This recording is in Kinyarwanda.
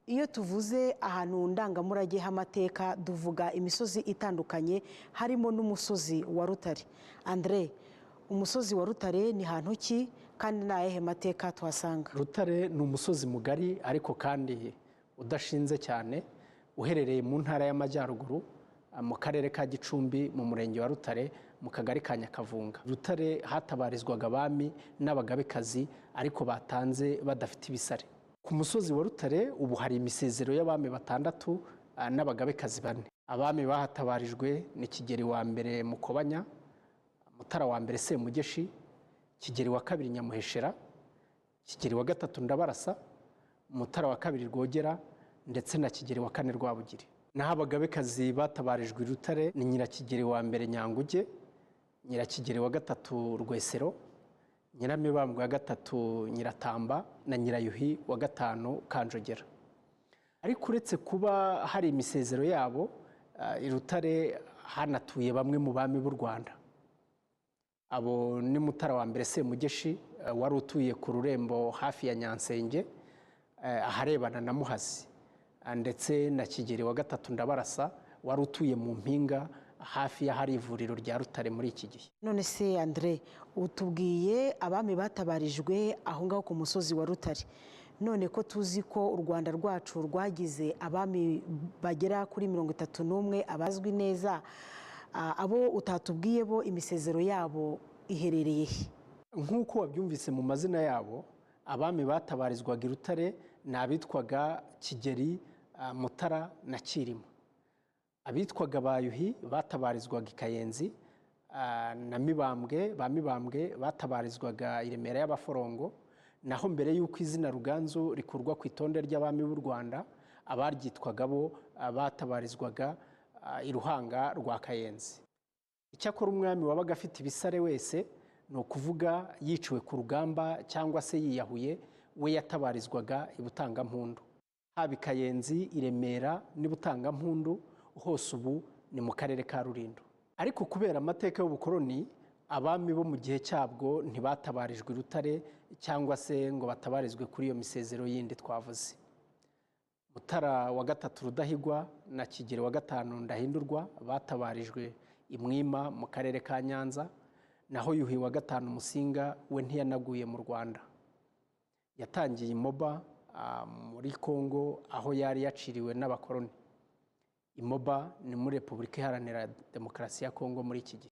Iyo tuvuze ahantu ndangamurage h'amateka duvuga imisozi itandukanye harimo n'umusozi wa Rutare. André, umusozi wa Rutare ni hantu ki kandi ni ayahe mateka tuhasanga? Rutare ni umusozi mugari ariko kandi udashinze cyane, uherereye mu ntara y'Amajyaruguru mu karere ka Gicumbi mu murenge wa Rutare mu kagari ka Nyakavunga. Rutare hatabarizwaga abami n'abagabekazi ariko batanze badafite ibisare. Ku musozi wa Rutare ubu hari imisezero y'abami 6 n'abagabekazi 4. Abami bahatabarijwe ni Kigeli wa mbere Mukobanya, Mutara wa mbere Semugeshi, Kigeli wa kabiri Nyamuheshera, Kigeli wa gatatu Ndabarasa, Mutara wa kabiri Rwogera ndetse na Kigeli wa kane Rwabugiri. Naho abagabekazi batabarijwe i Rutare ni Nyirakigeli wa mbere Nyanguge, Nyirakigeli wa gatatu Rwesero, Nyiramibambwe wa gatatu Nyiratamba na Nyirayuhi wa gatanu Kanjogera. Ariko uretse kuba hari imisezero yabo, i Rutare hanatuye bamwe mu bami b'u Rwanda. Abo ni Mutara wa mbere Semugeshi wari utuye ku Rurembo hafi ya Nyansenge aharebana na Muhazi, ndetse na Kigeli wa gatatu Ndabarasa wari utuye mu mpinga hafi y'ahari ivuriro rya Rutare muri iki gihe. None se André, utubwiye abami batabarijwe aho ngaho ku musozi wa Rutare. None ko tuzi ko u Rwanda rwacu rwagize abami bagera kuri 31 abazwi neza, abo utatubwiye bo imisezero yabo iherereye he? Nk'uko wabyumvise mu mazina yabo, abami batabarizwaga i Rutare ni abitwaga Kigeli, Mutara na Kirima. Abitwaga Bayuhi batabarizwaga i Kayenzi, na Mibambwe batabarizwaga i Remera y'Abaforongo. Naho mbere y'uko izina Ruganzu rikurwa ku itonde ry'abami b'u Rwanda, abaryitwaga bo batabarizwaga i Ruhanga rwa Kayenzi. Icyakora umwami wabaga afite ibisare wese, ni ukuvuga yiciwe ku rugamba cyangwa se yiyahuye, we yatabarizwaga i Butangampundu. Haba i Kayenzi, i Remera n'i Butangampundu, hose ubu ni mu karere ka Rulindo. Ariko kubera amateka y'ubukoloni, abami bo mu gihe cyabwo ntibatabarijwe i Rutare cyangwa se ngo batabarizwe kuri iyo misezero yindi twavuze. Mutara wa gatatu Rudahigwa na Kigeli wa gatanu Ndahindurwa batabarijwe i Mwima mu karere ka Nyanza, naho Yuhi wa gatanu Musinga we ntiyanaguye mu Rwanda. Yatangiye Imoba muri Kongo aho yari yaciriwe n'abakoloni. Imoba ni muri Repubulika Iharanira Demokarasi ya Kongo muri iki gihe.